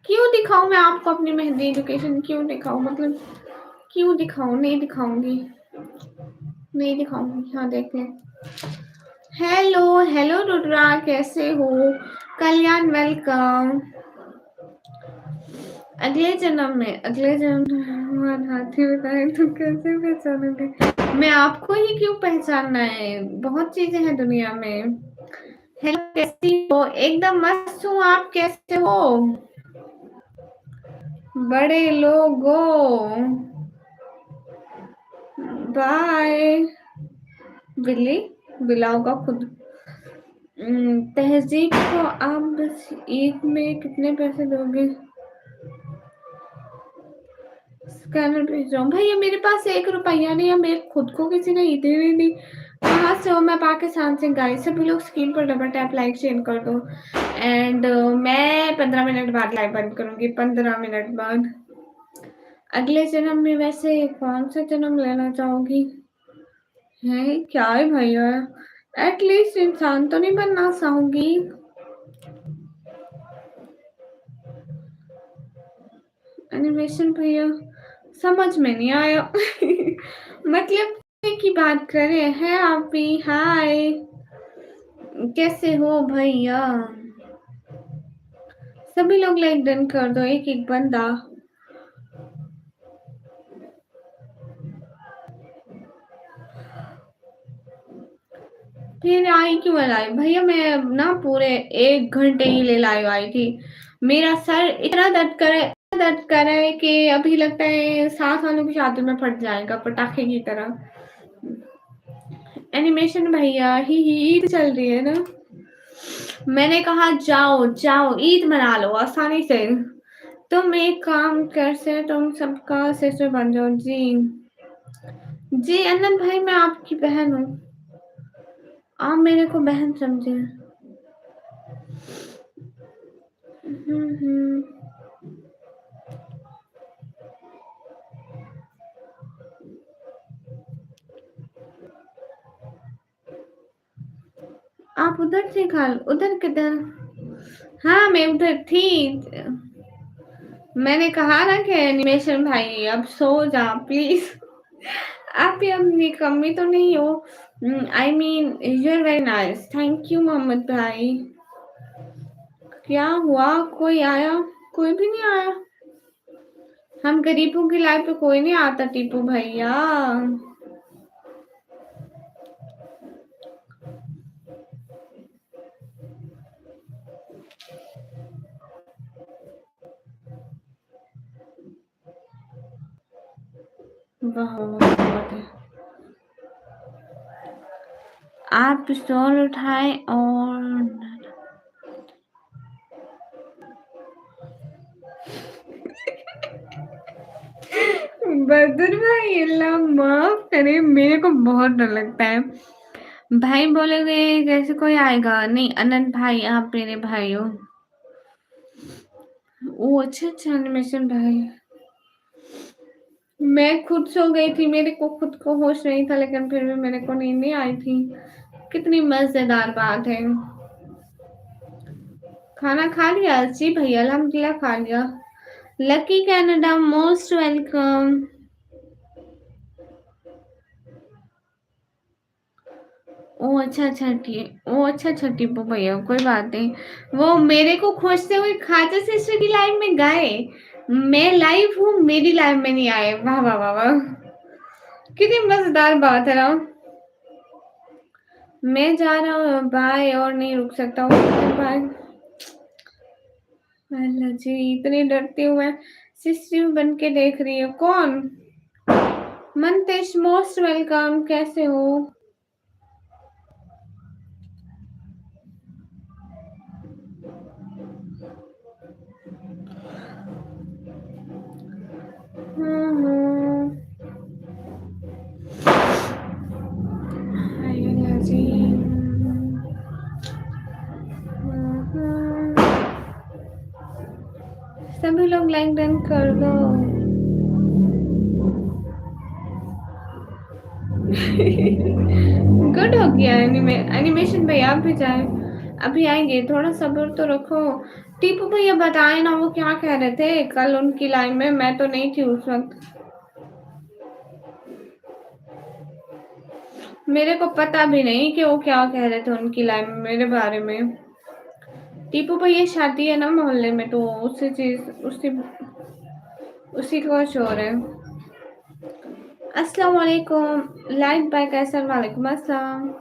क्यों दिखाऊं मैं आपको अपनी मेहंदी एजुकेशन? क्यों दिखाऊं? मतलब क्यों दिखाऊं? नहीं दिखाऊंगी, नहीं दिखाऊंगी। हाँ देख ले। हेलो हेलो रुद्रा, कैसे हो? कल्याण वेलकम। अगले जन्म में, अगले जन्म में हाथी बताए तो कैसे पहचानोगे? मैं आपको ही क्यों पहचानना है? बहुत चीजें हैं दुनिया में। हेलो कैसी हो? एकदम मस्त हूँ, आप कैसे हो? बड़े लोगों बाय। बिल्ली बिलाओ का खुद। तहजीब को आप बस ईद में कितने पैसे दोगे? स्कैनर भेज रहा हूँ भैया। मेरे पास 1 रुपया नहीं है, मेरे खुद को किसी ने ईद ही नहीं। कहाँ से हो? मैं पाकिस्तान से। गाइस सभी लोग स्क्रीन पर डबल टैप लाइक शेयर कर दो एंड मैं 15 मिनट बाद लाइव बंद करूंगी। 15 मिनट बाद। अगले जन्म में वैसे कौन सा जन्म लेना चाहोगी? है क्या है भैया? एटलीस्ट इंसान तो नहीं बनना चाहूंगी? एनिमेशन भैया समझ में नहीं आया मतलब की बात कर रहे हैं आप भी? हाय कैसे हो भैया? सभी लोग लाइक डन कर दो, एक एक बंदा। फिर आई क्यों लाइव भैया? मैं ना पूरे 1 घंटे ही ले लाइव आई थी। मेरा सर इतना दर्द कर रहा है कि अभी लगता है 7 सालों की शादी में फट जाएगा पटाखे की तरह। एनिमेशन भैया ही ईद चल रही है ना, मैंने कहा जाओ जाओ ईद मना लो आसानी से। तुम एक काम कर से तुम सबका सिस्टर बन जाओ। जी जी अनंत भाई मैं आपकी बहन हूँ, आप मेरे को बहन समझे। हम्म। आप उधर से खा लो। उधर किधर? हाँ मैं उधर थी। मैंने कहा ना कि एनिमेशन भाई अब सो जा प्लीज आप भी अपनी कमी तो नहीं हो। I mean you are very nice. Thank you Mohammad भाई। क्या हुआ, कोई आया? कोई भी नहीं आया। हम गरीबों की लाइफ पे कोई नहीं आता टीपू भैया। वाह वाह, बहुत है। आप पिस्तौल उठाए और बदर भाई, अल्लाह माफ करे, मेरे को बहुत डर लगता है। भाई बोलोगे कैसे कोई आएगा? नहीं अनंत भाई, आप मेरे भाई हो। ओ अच्छा अच्छा, एनिमेशन भाई। मैं खुद सो गई थी, मेरे को खुद को होश नहीं था, लेकिन फिर भी मेरे को नींद नहीं आई थी। कितनी मजेदार बात है। खाना खा लिया जी भैया, अल्हम्दुलिल्लाह खा लिया। Lucky Canada most welcome. ओ अच्छा अच्छा ठीक, ओ अच्छा अच्छा टीपू भैया, कोई बात नहीं। वो मेरे को खोजते हुए खाजा सिस्टर की लाइव में गए। मैं लाइव हूँ, मेरी लाइव में नहीं आए। वाह वाह वाह वाह, कितनी मजेदार बात है ना। मैं जा रहा हूँ बाय, और नहीं रुक सकता हूँ। बाय। अल्लाह जी, इतनी डरती हूँ मैं। सिस्टर बन के देख रही है कौन? मनतेश मोस्ट वेलकम, कैसे हो? हम्म। हाय अल्लाह जी। सभी लोग लाइक डन कर दो। गुड हो गया। एनिमेशन भैया आप भी जाए, अभी आएंगे, थोड़ा सब्र तो रखो। टीपू भैया बताए ना, वो क्या कह रहे थे कल उनकी लाइन में? मैं तो नहीं थी उस वक्त, मेरे को पता भी नहीं कि वो क्या कह रहे थे उनकी लाइन में मेरे बारे में। टीपू भैया शादी है ना मोहल्ले में, तो उसी चीज उसी का शोर है। अस्सलाम वालेकुम लाइट बाय, कैसर वालेकुम अस्सलाम।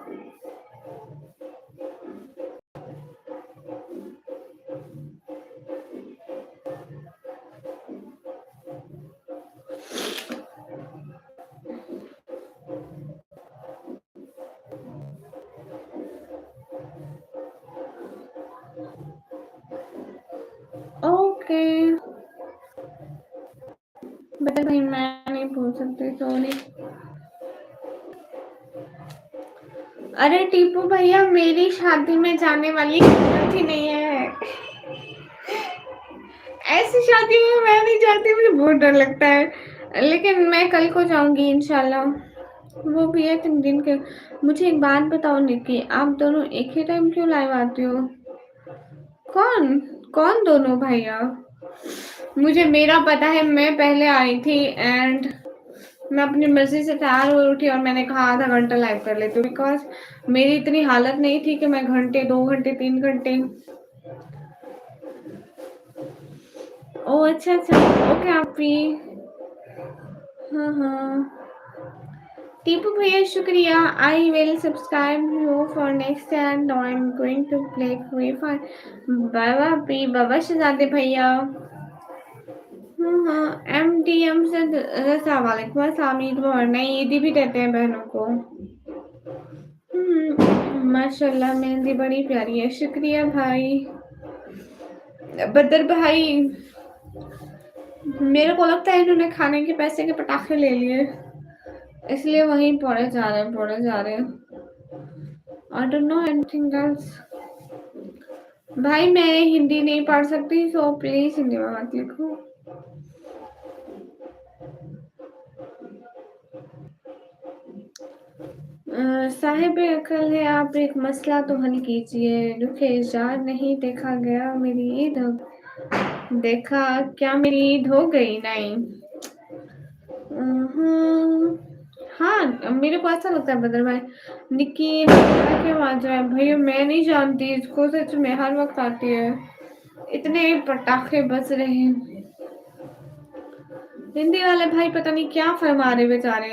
ओके बता भाई, मैं नहीं भूल सकती, सॉरी। अरे टीपू भैया, मेरी शादी में जाने वाली कीमत ही नहीं है। ऐसी शादी में मैं नहीं जाती, मुझे बहुत डर लगता है, लेकिन मैं कल को जाऊंगी इंशाल्लाह। वो भी है 3 दिन के। मुझे एक बात बताओ निक्की, आप दोनों एक ही टाइम क्यों लाइव आते हो? कौन? कौन दोनों भैया? मुझे मेरा पता है, मैं पहले आई थी एंड मैं अपनी मर्जी से तैयार हो उठी और मैंने कहा आधा घंटा लाइव कर लेती हूँ, बिकॉज मेरी इतनी हालत नहीं थी कि मैं घंटे 2 घंटे 3 घंटे। ओ अच्छा अच्छा, ओके आप भी। हाँ हाँ टीपू भैया शुक्रिया। I will subscribe you for next and I am going to play Free Fire. Baba P Baba Shahzade भैया। हाँ हाँ एम डी एम से वालेकुम अस्सलाम। ईद मुबारक। नहीं, ईदी भी देते हैं बहनों को। माशाल्लाह मेहंदी बड़ी प्यारी है, शुक्रिया भाई। बदर भाई, मेरे को लगता है इन्होंने खाने के पैसे के पटाखे ले लिए, इसलिए वहीं पड़े जा रहे हैं। I don't know anything else. भाई मैं हिंदी नहीं पढ़ सकती, सो प्लीज हिंदी में मत लिखो। साहिब अकल है आप, एक मसला तो हल कीजिए। रुखे जार नहीं देखा गया, मेरी ईद देखा क्या मेरी ईद हो गई? नहीं। हाँ, मेरे को ऐसा लगता है बदर भाई, निक्की हमारा क्यों आ जाए भैया, मैं नहीं जानती इसको, सच में हर वक्त आती है। इतने पटाखे बज रहे हैं। हिंदी वाले भाई पता नहीं क्या फरमा रहे बेचारे,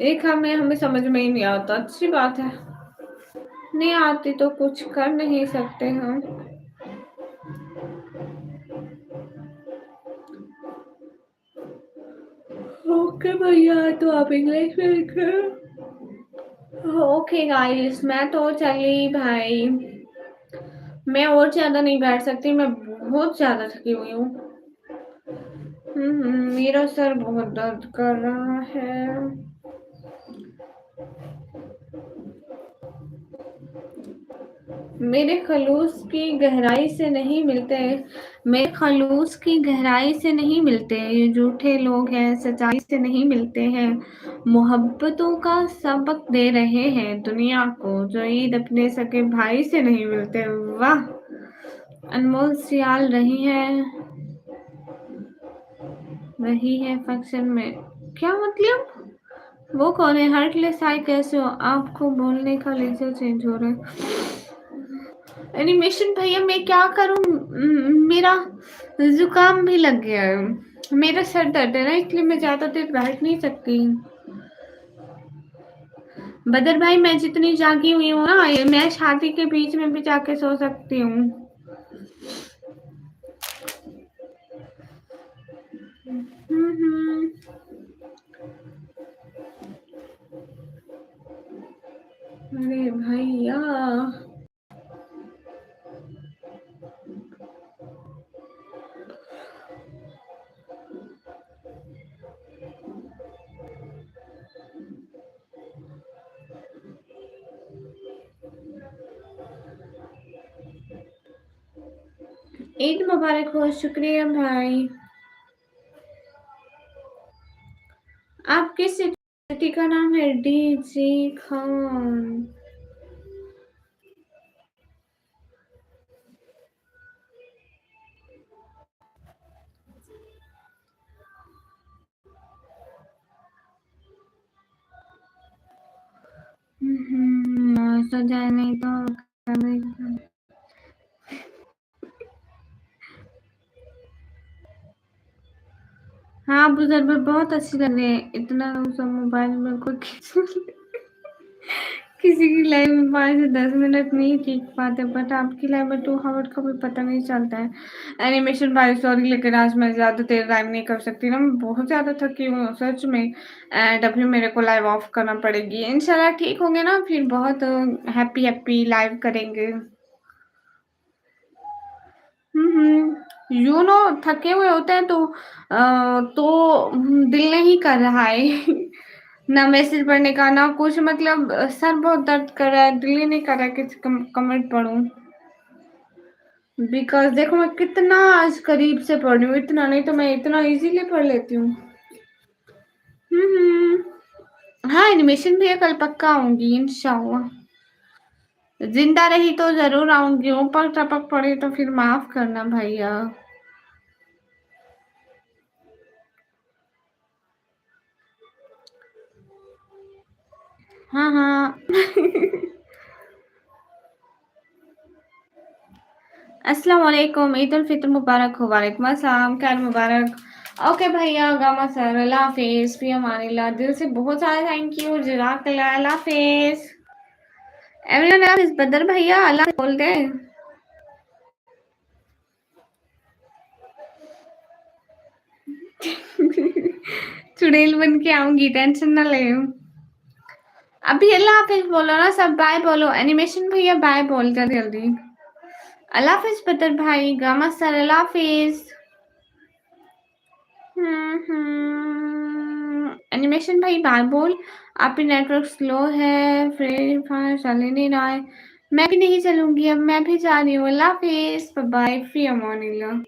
एक हमें हमें समझ में ही नहीं आता। अच्छी बात है, नहीं आती तो कुछ कर नहीं सकते हम। ओके भैया, तो आप इंग्लिश में लिखे। ओके गाइस, मैं तो चली भाई, मैं और ज्यादा नहीं बैठ सकती, मैं बहुत ज्यादा थकी हुई हूँ। मेरा सर बहुत दर्द कर रहा है। मेरे खलूस की गहराई से नहीं मिलते, मेरे खलूस की गहराई से नहीं मिलते, ये झूठे लोग हैं, सच्चाई से नहीं मिलते हैं, मोहब्बतों का सबक दे रहे हैं दुनिया को, जो ईद अपने सके भाई से नहीं मिलते। वाह, अनमोल सियाल रही है फंक्शन में। क्या मतलब? वो कौन है? हार्टलेस आई कैसे हो? आपको बोलने का लेजर चेंज हो रहा है। एनिमेशन भैया मैं क्या करूं, मेरा जुकाम भी लग गया है, मेरा सर दर्द है ना, इसलिए मैं ज्यादा देर बैठ नहीं सकती। बदर भाई मैं जितनी जागी हुई हूँ ना, मैं शादी के बीच में भी जाके सो सकती हूँ। हम्म। अरे भैया, ईद मुबारक हो। शुक्रिया भाई। आपकी सिटी का नाम है डीजी खान। सजाए नहीं तो हाँ बुजुर्ग बहुत अच्छी लग रही है, इतना सब मोबाइल में कोई किसी की लाइव में 5 से 10 मिनट नहीं ठीक पाते, बट आपकी लाइव में 2 आवर का भी पता नहीं चलता है। एनिमेशन भाई सॉरी, लेकिन आज मैं ज़्यादा देर लाइव नहीं कर सकती ना, मैं बहुत ज़्यादा थकी हूँ सच में, एंड अभी मेरे को लाइव ऑफ करना पड़ेगी। इंशाल्लाह ठीक होंगे ना, फिर बहुत हैप्पी हैप्पी लाइव करेंगे। यू नो, थके हुए होते हैं तो दिल नहीं कर रहा है ना मैसेज पढ़ने का ना कुछ, मतलब सर बहुत दर्द कर रहा है, दिल ही नहीं कर रहा है कि कमेंट पढ़ूं। बिकॉज देखो मैं कितना आज करीब से पढ़ रही हूँ, इतना नहीं तो मैं इतना इजीली पढ़ लेती हूँ। हाँ एनिमेशन भी है, कल पक्का आऊंगी इंशाल्लाह, जिंदा रही तो जरूर आऊंगी, ऊपर टपक पड़े तो फिर माफ करना भैया। हाँ हाँ अस्सलाम वालेकुम, ईद उल फित्र मुबारक हो। वालेकुम अस्सलाम, खैर मुबारक। ओके भैया, गामा सर, अल्लाह हाफिज, फी अमानिल्लाह, दिल से बहुत सारा थैंक यू, जज़ाकल्लाह, अल्लाह हाफिज। एवरीवन एल्स, बदर भैया अल्लाह बोल दे। चुड़ैल बन के आऊंगी, टेंशन ना ले। अभी अल्लाह हाफिज बोलो ना सब, बाय बोलो। एनिमेशन भैया बाय बोल जल्दी जल्दी। अल्लाह हाफिज बदर भाई, गामा सर, अल्लाह हाफिज। एनिमेशन भाई बाय बोल। आपकी नेटवर्क स्लो है, फ्री फायर चल ही नहीं रहा है। मैं भी नहीं चलूंगी अब, मैं भी जा रही हूँ। अल्लाह हाफिज, बाय, फी अमानिल्लाह।